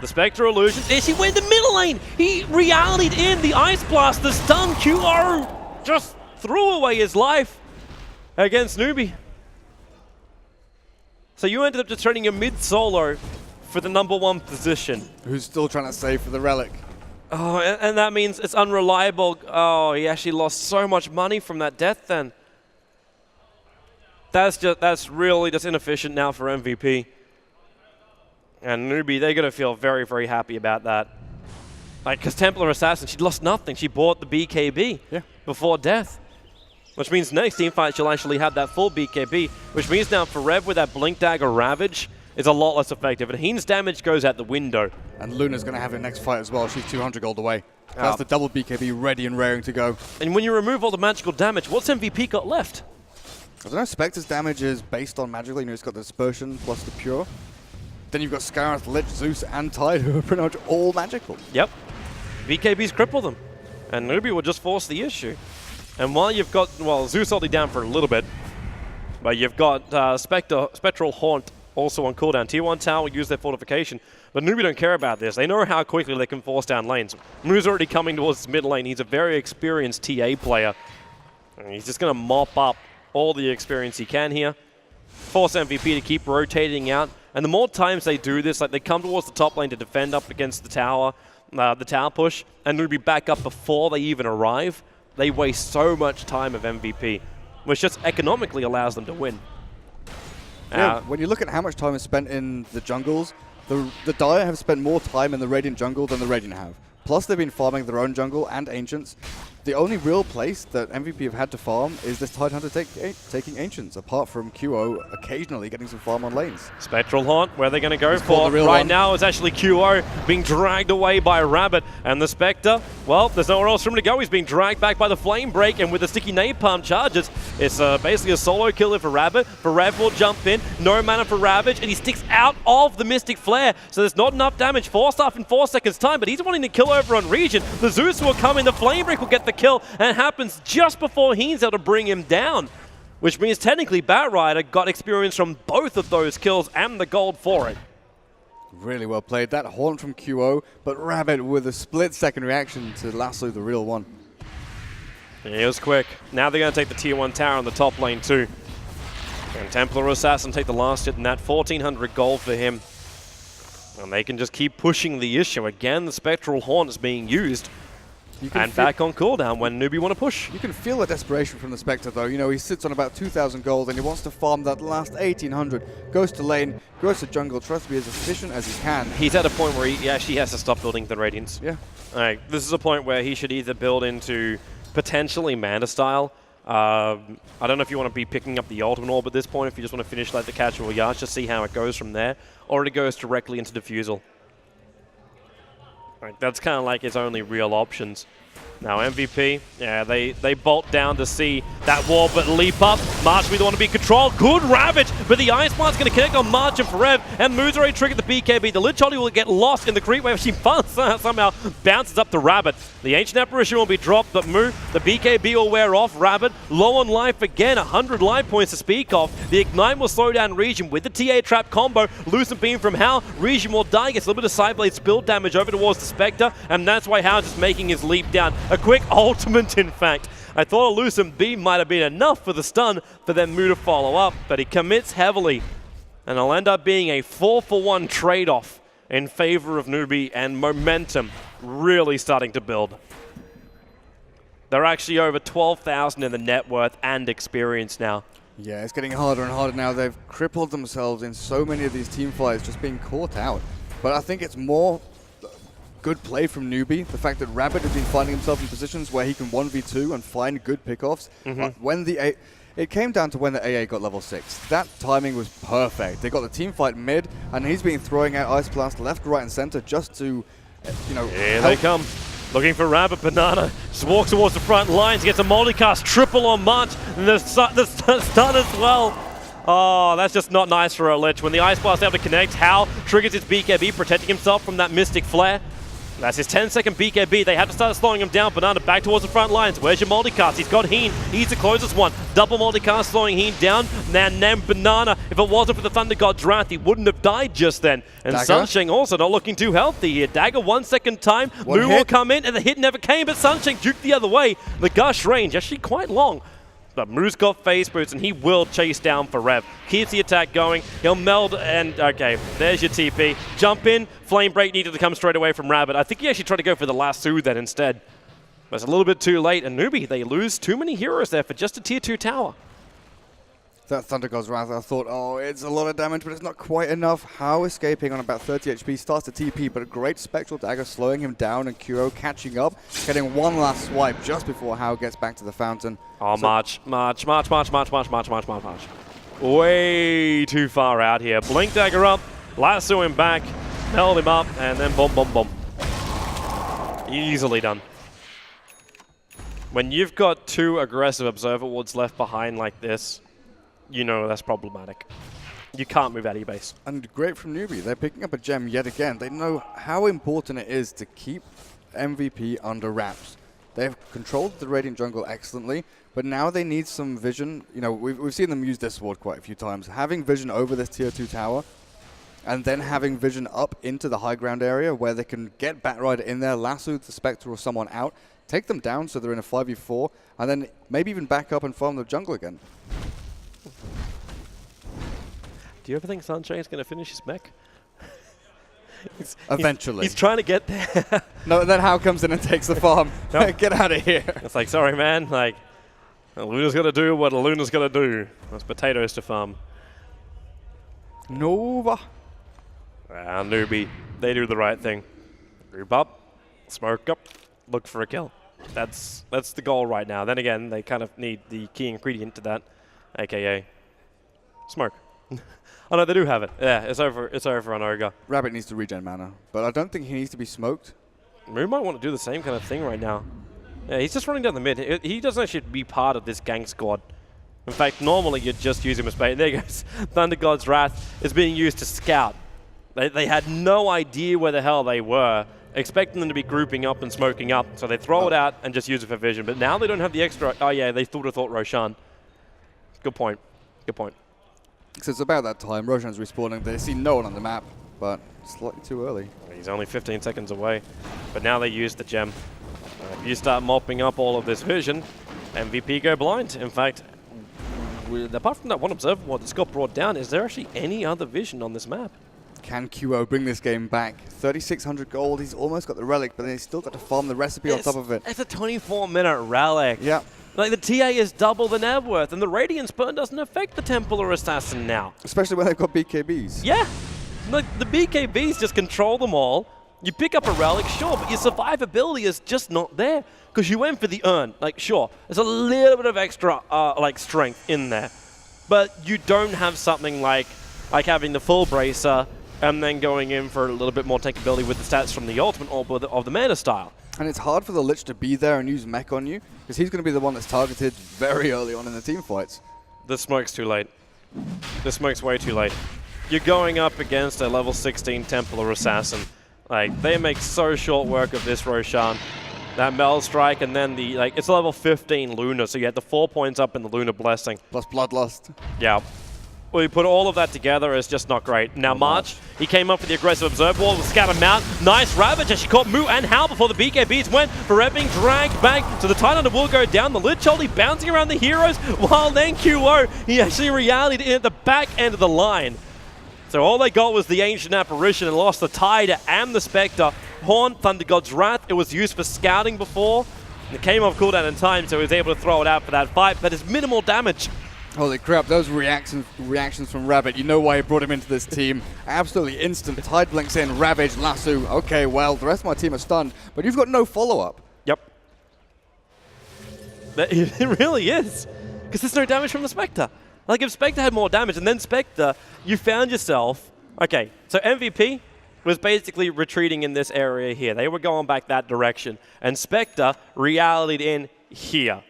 the Spectre Illusion. There she went in the middle lane! He reality'd in the Ice Blast, the stun QO just threw away his life against Newbee. So you ended up just turning your mid-solo for the #1 position. Who's still trying to save for the Relic. Oh, and that means it's unreliable. Oh, he actually lost so much money from that death then. That's really just inefficient now for MVP. And Newbee, they're going to feel very, very happy about that. Like, because Templar Assassin, she lost nothing. She bought the BKB before death. Which means next team fight she'll actually have that full BKB. Which means now for Rev with that Blink Dagger Ravage is a lot less effective. And Heen's damage goes out the window. And Luna's going to have it next fight as well. She's 200 gold away. That's the double BKB ready and raring to go. And when you remove all the magical damage, what's MVP got left? I don't know, Spectre's damage is based on magical. You know, it's got the Dispersion plus the Pure. Then you've got Skyrath, Lich, Zeus, and Tide, who are pretty much all magical. Yep. BKBs cripple them. And Newbee will just force the issue. And while you've got, well, Zeus holding down for a little bit, but you've got Spectral Haunt also on cooldown. Tier 1 tower will use their fortification, but Newbee don't care about this. They know how quickly they can force down lanes. Moo's already coming towards his mid lane. He's a very experienced TA player. And he's just going to mop up all the experience he can here. Force MVP to keep rotating out. And the more times they do this, like they come towards the top lane to defend up against the tower push, and Newbee back up before they even arrive, they waste so much time of MVP, which just economically allows them to win. Yeah, when you look at how much time is spent in the jungles, the Dire have spent more time in the Radiant jungle than the Radiant have. Plus, they've been farming their own jungle and Ancients. The only real place that MVP have had to farm is this Tidehunter taking Ancients, apart from QO occasionally getting some farm on lanes. Spectral Haunt, where they're going to go for right now is actually QO being dragged away by Rabbit. And the Spectre, well, there's nowhere else for him to go. He's being dragged back by the Flame Break, and with the sticky napalm charges, it's basically a solo killer for Rabbit. For Rev will jump in, no mana for Ravage, and he sticks out of the Mystic Flare, so there's not enough damage. 4 stuff in 4 seconds time, but he's wanting to kill over on Region. The Zeus will come in, the Flame Break will get the kill, and it happens just before Heen's able to bring him down, which means technically Batrider got experience from both of those kills and the gold for it. Really well played. That Haunt from QO, but Rabbit with a split-second reaction to lasso the real one. It was quick. Now they're going to take the Tier 1 tower on the top lane too. And Templar Assassin take the last hit, and that 1,400 gold for him. And they can just keep pushing the issue. Again, the Spectral Haunt is being used. And back on cooldown when Newbee want to push. You can feel the desperation from the Spectre though. You know, he sits on about 2,000 gold and he wants to farm that last 1,800. Goes to lane, goes to jungle, tries to be as efficient as he can. He's at a point where he actually has to stop building the Radiance. Yeah. This is a point where he should either build into potentially Manta style. I don't know if you want to be picking up the Ultimate Orb at this point, if you just want to finish like the Casual Yards, just see how it goes from there. Or it goes directly into Diffusal. That's kind of like his only real options. Now MVP, yeah, they bolt down to see that wall, but leap up. March we don't want to be controlled. Good Ravage, but the Ice Blast's going to connect on March and Forev, and Moo's already triggered the BKB. The Lich Holly will get lost in the creep wave. She somehow bounces up to Rabbit. The Ancient Apparition will be dropped, but Moo, the BKB will wear off. Rabbit, low on life again, 100 life points to speak of. The Ignite will slow down Region with the TA Trap combo. Lucent Beam from Hal. Region will die, gets a little bit of Sideblade spill damage over towards the Spectre, and that's why Hal's just making his leap down. A quick ultimate, in fact. I thought a Lucent Beam might have been enough for the stun for then Moo to follow up, but he commits heavily. And it'll end up being a 4-for-1 trade-off in favor of Newbee, and momentum really starting to build. They're actually over 12,000 in the net worth and experience now. Yeah, it's getting harder and harder now. They've crippled themselves in so many of these team fights, just being caught out. But I think it's more good play from Newbee. The fact that Rabbit has been finding himself in positions where he can 1v2 and find good pickoffs. When it came down to when the AA got level 6. That timing was perfect. They got the team fight mid, and he's been throwing out Ice Blast left, right, and center just to, you know, here they come. Looking for Rabbit. Banana just walks towards the front lines, gets a multicast, triple on Munch, and the stun as well. Oh, that's just not nice for a Lich. When the Ice Blast is able to connect, Hal triggers his BKB, protecting himself from that Mystic Flare. That's his 10-second BKB. They have to start slowing him down. Banana back towards the front lines. Where's your multicast? He's got Heen. He's the closest one. Double multicast slowing Heen down. And then Banana, if it wasn't for the Thunder God's Wrath, he wouldn't have died just then. And Sunshine also not looking too healthy here. Dagger 1 second time. Lou will come in, and the hit never came, but Sunshine juked the other way. The gush range actually quite long. But Moo's got phase boots, and he will chase down for Rev. Keeps the attack going. He'll meld, and okay, there's your TP. Jump in. Flame Break needed to come straight away from Rabbit. I think he actually tried to go for the lasso then instead. But it's a little bit too late, and Newbee, they lose too many heroes there for just a tier 2 tower. That Thunder God's Wrath, I thought, oh, it's a lot of damage, but it's not quite enough. How escaping on about 30 HP, starts to TP, but a great Spectral Dagger slowing him down, and Kuro catching up, getting one last swipe just before Hao gets back to the fountain. Oh, so March. Way too far out here. Blink Dagger up, lasso him back, held him up, and then boom, boom, boom. Easily done. When you've got 2 aggressive Observer Wards left behind like this, you know that's problematic. You can't move out of your base. And great from Newbee. They're picking up a gem yet again. They know how important it is to keep MVP under wraps. They've controlled the Radiant jungle excellently, but now they need some vision. You know, we've seen them use this sword quite a few times. Having vision over this tier 2 tower, and then having vision up into the high ground area where they can get Batrider in there, lasso the Spectre or someone out, take them down so they're in a 5v4, and then maybe even back up and farm the jungle again. Do you ever think Sunshine's going to finish his mech? Eventually. He's trying to get there. No, then Hao comes in and takes the farm. Nope. Get out of here. It's like, sorry, man. Like, Luna's going to do what Luna's going to do. There's potatoes to farm. Nova. Newbee, they do the right thing. Group up, smoke up, look for a kill. That's the goal right now. Then again, they kind of need the key ingredient to that, aka smoke. Oh no, they do have it. Yeah, it's over on Ogre. Rabbit needs to regen mana, but I don't think he needs to be smoked. Moo might want to do the same kind of thing right now. Yeah, he's just running down the mid. He doesn't actually be part of this gang squad. In fact, normally you'd just use him as bait. There goes. Thunder God's Wrath is being used to scout. They had no idea where the hell they were, expecting them to be grouping up and smoking up. So they throw it out and just use it for vision. But now they don't have the extra. Oh yeah, they would have thought Roshan. Good point. Good point. So it's about that time. Roshan's respawning. They see no one on the map, but slightly too early. He's only 15 seconds away. But now they use the gem. If you start mopping up all of this vision, MVP go blind. In fact, apart from that one observer ward that's got brought down, is there actually any other vision on this map? Can QO bring this game back? 3,600 gold. He's almost got the relic, but then he's still got to farm the recipe on top of it. It's a 24-minute relic. Yeah. Like, the TA is double the net worth, and the Radiance Burn doesn't affect the Templar Assassin now. Especially when they've got BKBs. Yeah. Like, the BKBs just control them all. You pick up a relic, sure, but your survivability is just not there. Because you went for the urn. Like, sure, there's a little bit of extra, like, strength in there. But you don't have something like having the full bracer and then going in for a little bit more tankability with the stats from the ultimate orb of the mana style. And it's hard for the Lich to be there and use mech on you, because he's going to be the one that's targeted very early on in the team fights. The smoke's too late. The smoke's way too late. You're going up against a level 16 Templar Assassin. Like, they make so short work of this Roshan. That Meld Strike, and then the, like, it's a level 15 Luna, so you had the 4 points up in the Luna Blessing. Plus Bloodlust. Yeah. Well, you put all of that together, it's just not great. Now, March, he came up for the aggressive Observer Wall, scatter him out. Nice Ravage, she caught Moo and Hal before the BKBs went. Forever being dragged back, so the Titan will go down. The Lich only bouncing around the heroes, while then QO, he actually reality at the back end of the line. So all they got was the Ancient Apparition and lost the Tide and the Spectre. Horn, Thunder God's Wrath, it was used for scouting before. And it came off cooldown in time, so he was able to throw it out for that fight, but it's minimal damage. Holy crap, those reactions from Rabbit. You know why he brought him into this team. Absolutely instant. Tide blinks in, Ravage, Lasso. Okay, well, the rest of my team are stunned, but you've got no follow-up. Yep. It really is. Because there's no damage from the Spectre. Like, if Spectre had more damage, and then Spectre, you found yourself... Okay, so MVP was basically retreating in this area here. They were going back that direction. And Spectre realityed in here.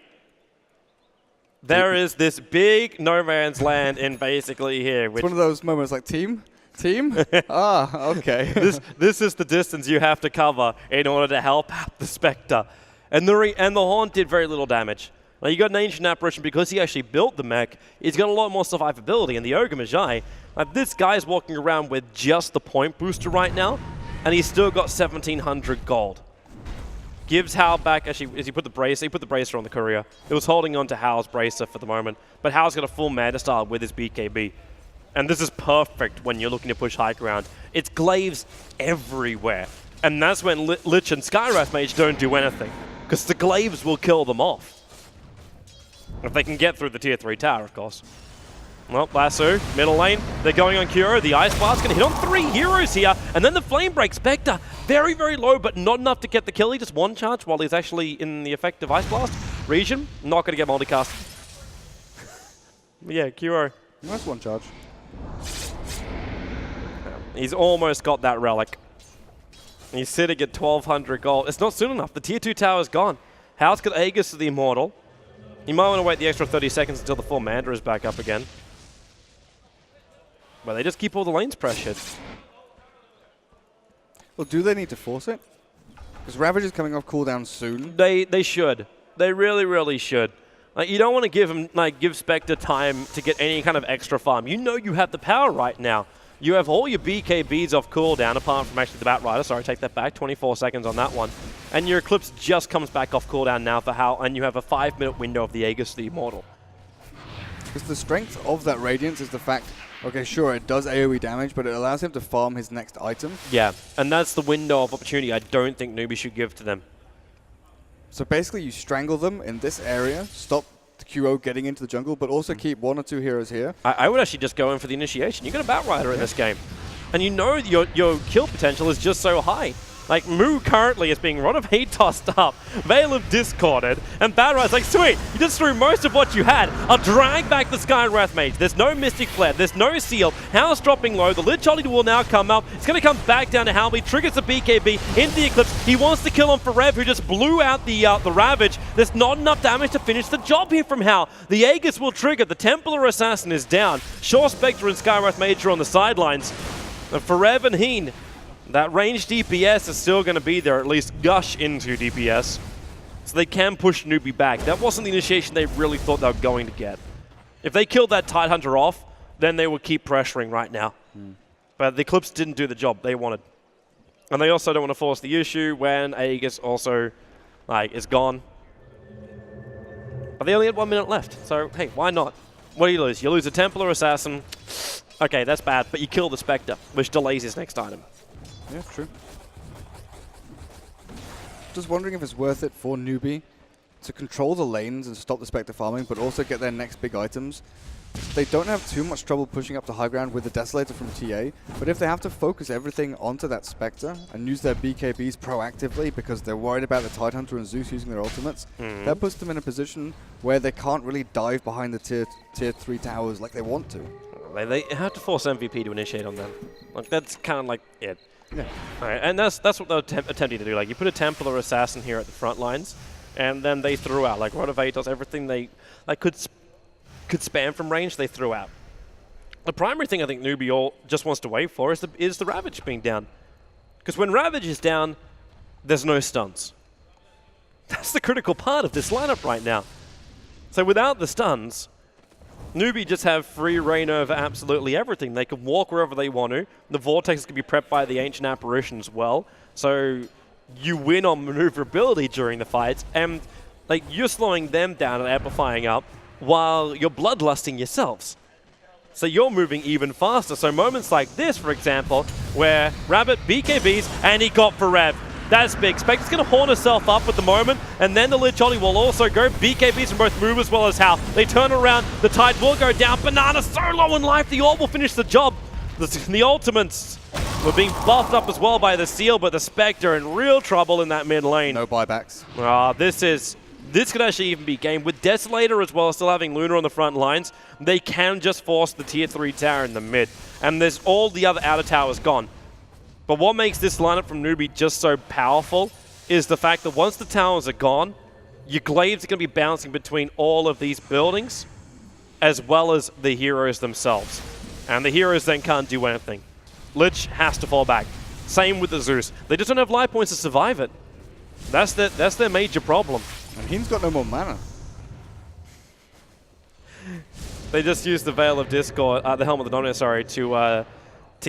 There is this big no man's land in basically here. It's one of those moments like, team? Team? Ah, okay. This is the distance you have to cover in order to help out the Spectre. And the Horn did very little damage. Now, you got an Ancient Apparition because he actually built the mech. He's got a lot more survivability. And the Ogre Magi, this guy's walking around with just the point booster right now, and he's still got 1,700 gold. Gives Hal back, actually, as he put the bracer on the courier. It was holding on to Hal's bracer for the moment, but Hal's got a full mana style with his BKB. And this is perfect when you're looking to push high ground. It's glaives everywhere. And that's when Lich and Skywrath Mage don't do anything, because the glaives will kill them off. If they can get through the tier 3 tower, of course. Well, Lasso, middle lane, they're going on Kuro. The Ice Blast going to hit on 3 heroes here. And then the Flame Break. Spectre, very, very low, but not enough to get the kill. He just one charge while he's actually in the effective Ice Blast. Region, not going to get multicast. Yeah, Kuro. Nice one charge. He's almost got that relic. He's sitting at 1,200 gold. It's not soon enough. The tier 2 tower is gone. Hal's got Aegis to the Immortal. You might want to wait the extra 30 seconds until the full Mandra is back up again. But they just keep all the lanes pressured. Well, do they need to force it? Because Ravage is coming off cooldown soon. They should. They really, really should. Like, you don't want to give Spectre time to get any kind of extra farm. You know you have the power right now. You have all your BKBs off cooldown, apart from actually the Batrider. Sorry, take that back. 24 seconds on that one. And your Eclipse just comes back off cooldown now for Hal, and you have a 5-minute window of the Aegis the Immortal. Because the strength of that Radiance is the fact, okay, sure, it does AoE damage, but it allows him to farm his next item. Yeah, and that's the window of opportunity I don't think Newbee should give to them. So basically you strangle them in this area, stop the QO getting into the jungle, but also keep 1 or 2 heroes here. I would actually just go in for the initiation. You got a Batrider in this game. And you know your kill potential is just so high. Like, Moo currently is being rod of hate tossed up, Veil of discorded, and Batrider's like, sweet, you just threw most of what you had. I'll drag back the Skywrath Mage. There's no Mystic Flare, there's no Seal. Hal's dropping low, the Lich Holly will now come up. It's going to come back down to Hal. He triggers the BKB into the Eclipse. He wants to kill on Forev, who just blew out the Ravage. There's not enough damage to finish the job here from Hal. The Aegis will trigger, the Templar Assassin is down. Sure, Spectre and Skywrath Mage are on the sidelines. And Forev and Heen, that ranged DPS is still going to be there, at least gush into DPS. So they can push Newbee back. That wasn't the initiation they really thought they were going to get. If they killed that Tidehunter off, then they would keep pressuring right now. But the Eclipse didn't do the job they wanted. And they also don't want to force the issue when Aegis also is gone. But they only had 1 minute left, so hey, why not? What do you lose? You lose a Templar Assassin. Okay, that's bad, but you kill the Spectre, which delays his next item. Yeah, true. Just wondering if it's worth it for Newbee to control the lanes and stop the Spectre farming, but also get their next big items. They don't have too much trouble pushing up to high ground with the Desolator from TA, but if they have to focus everything onto that Spectre and use their BKBs proactively because they're worried about the Tidehunter and Zeus using their ultimates, that puts them in a position where they can't really dive behind the tier 3 towers like they want to. They have to force MVP to initiate on them. Like, that's kind of like it. Yeah. All right, and that's what they're attempting to do. Like, you put a Templar Assassin here at the front lines, and then they threw out, like, Rod of Atos, everything they could spam from range, they threw out. The primary thing I think Newbee just wants to wait for is the Ravage being down. Because when Ravage is down, there's no stuns. That's the critical part of this lineup right now. So without the stuns, Newbee just have free reign over absolutely everything. They can walk wherever they want to. The Vortex can be prepped by the Ancient Apparition as well. So you win on maneuverability during the fights, and like, you're slowing them down and amplifying up while you're bloodlusting yourselves. So you're moving even faster. So moments like this, for example, where Rabbit BKBs and he got for Rev. That's big. Spectre's going to horn herself up at the moment, and then the Lich Ollie will also go. BKBs from both Move as well as Hal. They turn around, the Tide will go down. Banana so low in life, the Orb will finish the job. The Ultimates were being buffed up as well by the Seal, but the Spectre in real trouble in that mid lane. No buybacks. This could actually even be game. With Desolator as well as still having Luna on the front lines, they can just force the tier 3 tower in the mid. And there's all the other outer towers gone. But what makes this lineup from Newbee just so powerful is the fact that once the towers are gone, your glaives are going to be bouncing between all of these buildings as well as the heroes themselves. And the heroes then can't do anything. Lich has to fall back. Same with the Zeus. They just don't have life points to survive it. That's their major problem. And he's got no more mana. They just used the Veil of Discord, the Helm of the Dominator, sorry, to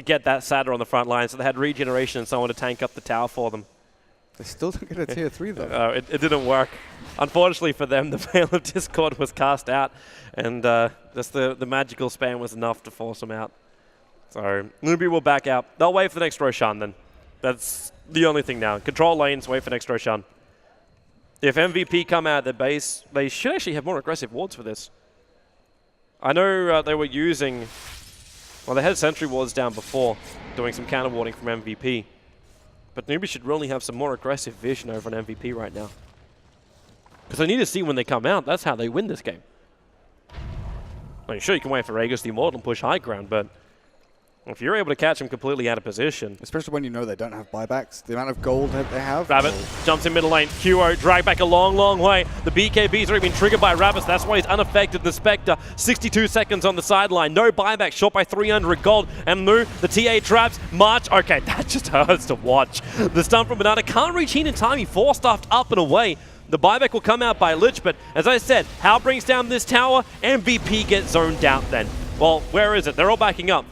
get that Satyr on the front line, so they had regeneration and someone to tank up the tower for them. They still don't get a tier 3 though. It didn't work. Unfortunately for them, the Veil of Discord was cast out, and just the magical spam was enough to force them out. So Newbee will back out. They'll wait for the next Roshan then. That's the only thing now. Control lanes, wait for next Roshan. If MVP come out of their base, they should actually have more aggressive wards for this. I know they were using... Well, they had sentry wards down before, doing some counter warding from MVP. But Newbee should really have some more aggressive vision over an MVP right now. Because they need to see when they come out. That's how they win this game. I mean, sure, you can wait for Aegis the Immortal and push high ground, but if you're able to catch him completely out of position... Especially when you know they don't have buybacks. The amount of gold that they have... Rabbit jumps in middle lane. QO dragged back a long, long way. The BKB's already been triggered by Rabbit. That's why he's unaffected. The Spectre, 62 seconds on the sideline. No buyback, short by 300 gold. And Moo, the TA traps, March. Okay, that just hurts to watch. The stun from Banana can't reach in time. He force-stuffed up and away. The buyback will come out by Lich, but as I said, Hal brings down this tower. MVP gets zoned out then. Well, where is it? They're all backing up.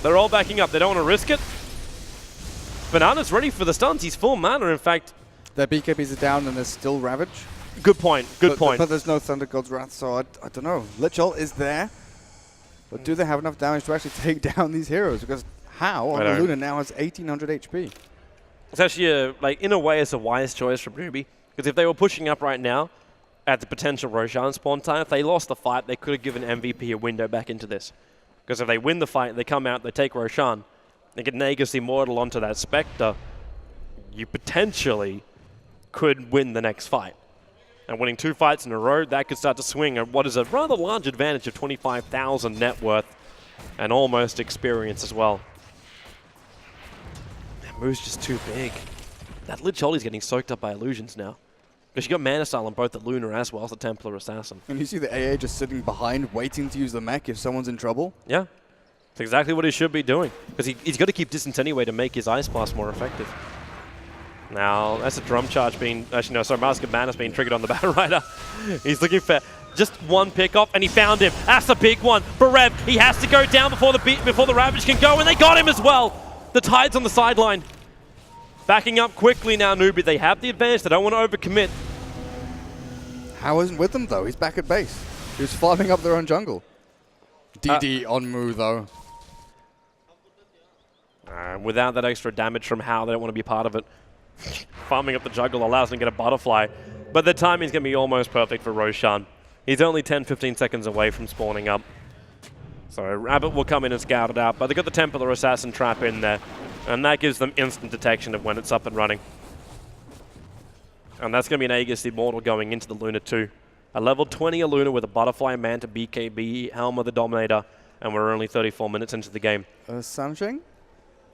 They're all backing up. They don't want to risk it. Banana's ready for the stuns. He's full mana, in fact. Their BKBs are down and there's still Ravage. Good point. Good point. But there's no Thunder God's Wrath, so I don't know. Lich ult is there, but do they have enough damage to actually take down these heroes? Because How on Luna now has 1800 HP. It's actually, in a way, it's a wise choice from Newbee. Because if they were pushing up right now at the potential Roshan spawn time, if they lost the fight, they could have given MVP a window back into this. Because if they win the fight, they come out, they take Roshan, they get Nagus Immortal onto that Spectre, you potentially could win the next fight. And winning 2 fights in a row, that could start to swing at what is a rather large advantage of 25,000 net worth and almost experience as well. That move's just too big. That Lich Ollie's getting soaked up by illusions now. Because you got Mana Style on both the Luna as well as the Templar Assassin. And you see the AA just sitting behind, waiting to use the mech if someone's in trouble? Yeah. It's exactly what he should be doing. Because he's got to keep distance anyway to make his Ice Blast more effective. Now, that's a drum charge being... Actually, no, sorry, Mask of Mana's being triggered on the Battle Rider. He's looking for just one pick-off, and he found him. That's a big one. For Rev, he has to go down before the Ravage can go, and they got him as well. The Tide's on the sideline. Backing up quickly now, Newbee. They have the advantage. They don't want to overcommit. How isn't with them, though? He's back at base. He was farming up their own jungle. DD on Moo, though. Without that extra damage from Hal, they don't want to be part of it. Farming up the jungle allows them to get a butterfly. But the timing's going to be almost perfect for Roshan. He's only 10-15 seconds away from spawning up. So Rabbit will come in and scout it out. But they've got the Templar Assassin trap in there. And that gives them instant detection of when it's up and running. And that's going to be an Aegis Immortal going into the Luna 2. A level 20 Luna with a Butterfly Manta, BKB, Helm of the Dominator, and we're only 34 minutes into the game. Samsheng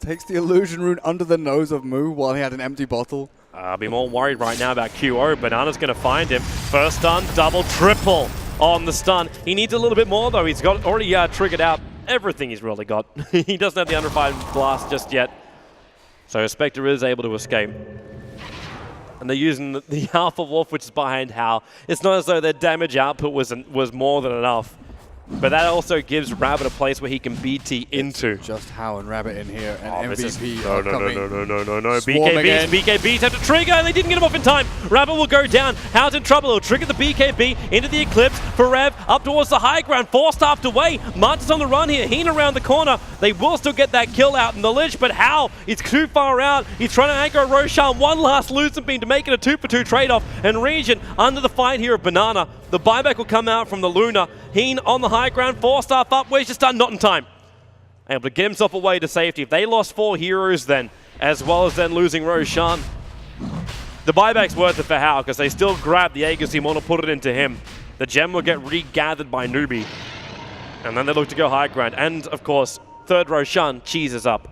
takes the Illusion Rune under the nose of Moo while he had an empty bottle. I'll be more worried right now about QO. Banana's going to find him. First stun, double, triple on the stun. He needs a little bit more, though. He's got already triggered out everything he's really got. He doesn't have the Unrefined Blast just yet. So Spectre is able to escape. And they're using the Alpha Wolf, which is behind Hal. It's not as though their damage output was more than enough But that also gives Rabbit a place where he can BT into. Just How and Rabbit in here, and MVP No. Swarm again. BKBs have to trigger, and they didn't get him off in time. Rabbit will go down. How's in trouble? He'll trigger the BKB into the Eclipse. For Rev, up towards the high ground, forced away. Martin's on the run here. Heen around the corner. They will still get that kill out in the Lich, but How is too far out. He's trying to aggro Roshan. One last losing beam to make it a 2-for-2 trade-off. And Region under the fight here of Banana. The buyback will come out from the Luna. Heen on the high ground, 4-star up. Where's just done? Not in time. Able to get himself away to safety. If they lost 4 heroes then, as well as then losing Roshan, the buyback's worth it for How, because they still grab the Aegis and want to put it into him. The gem will get regathered by Newbee. And then they look to go high ground. And, of course, third Roshan cheeses up.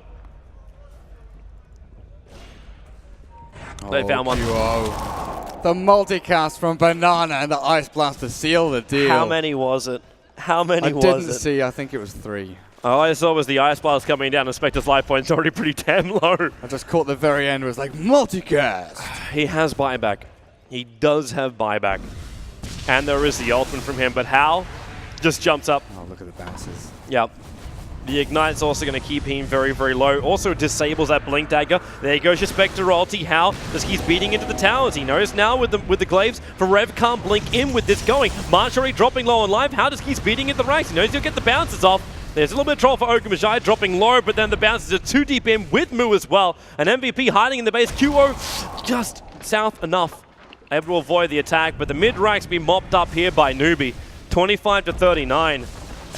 They found one. The multicast from Banana and the Ice Blast to seal the deal. How many was it? How many was it? I didn't see. I think it was 3. All I saw was the Ice Blast coming down and Spectre's life point's already pretty damn low. I just caught the very end. It was like, multicast. He has buyback. He does have buyback. And there is the ultimate from him, but How just jumps up. Oh, look at the bounces. Yep. The Ignite's also going to keep him very, very low. Also disables that Blink Dagger. There goes your Spectre ulti. How just keeps beating into the towers. He knows now with the glaives. For Rev can't blink in with this going. March already dropping low on life. How just keeps beating into the ranks. He knows he'll get the bounces off. There's a little bit of troll for Okamajai dropping low, but then the bounces are too deep in with Moo as well. An MVP hiding in the base. QO just south enough. Able to avoid the attack, but the mid ranks be mopped up here by Newbee. 25-39.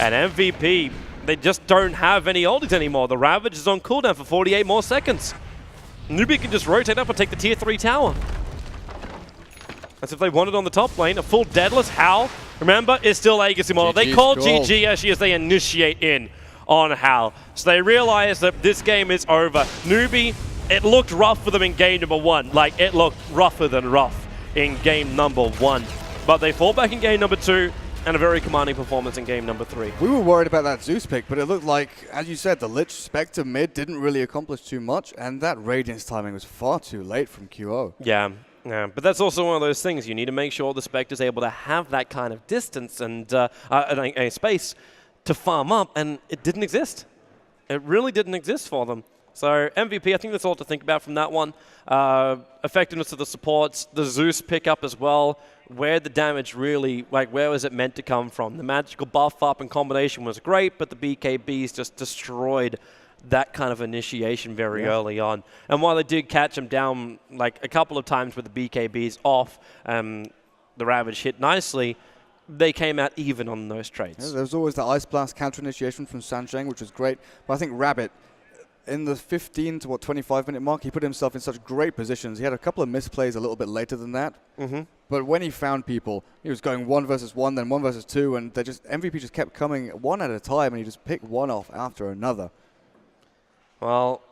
And MVP, they just don't have any ultis anymore. The Ravage is on cooldown for 48 more seconds. Newbee can just rotate up and take the tier 3 tower. As if they wanted on the top lane. A full deadless How, remember, is still Aegis Immortal. They call GG actually as they initiate in on How. So they realize that this game is over. Newbee, it looked rough for them in game number 1. Like, it looked rougher than rough in game number 1. But they fall back in game number 2. And a very commanding performance in game number 3. We were worried about that Zeus pick, but it looked like, as you said, the Lich Spectre mid didn't really accomplish too much, and that Radiance timing was far too late from QO. Yeah, but that's also one of those things. You need to make sure the Spectre's able to have that kind of distance and a space to farm up, and it didn't exist. It really didn't exist for them. So MVP, I think that's all to think about from that one. Effectiveness of the supports, the Zeus pickup as well. Where the damage really, like where was it meant to come from? The magical buff up and combination was great, but the BKBs just destroyed that kind of initiation very early on. And while they did catch him down like a couple of times with the BKBs off, the Ravage hit nicely, they came out even on those trades. Yeah, there was always the Ice Blast counter initiation from Sansheng, which was great. But I think Rabbit, in the 15 to 25-minute mark, he put himself in such great positions. He had a couple of misplays a little bit later than that. But when he found people, he was going 1 versus 1, then 1 versus 2, and MVP just kept coming one at a time, and he just picked one off after another. Well,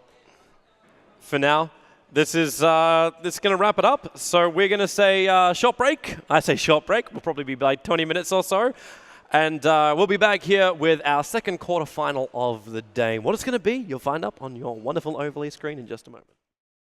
for now, this is going to wrap it up. So we're going to say short break. I say short break. We'll probably be like 20 minutes or so. And we'll be back here with our second quarterfinal of the day. What it's going to be, you'll find up on your wonderful overlay screen in just a moment.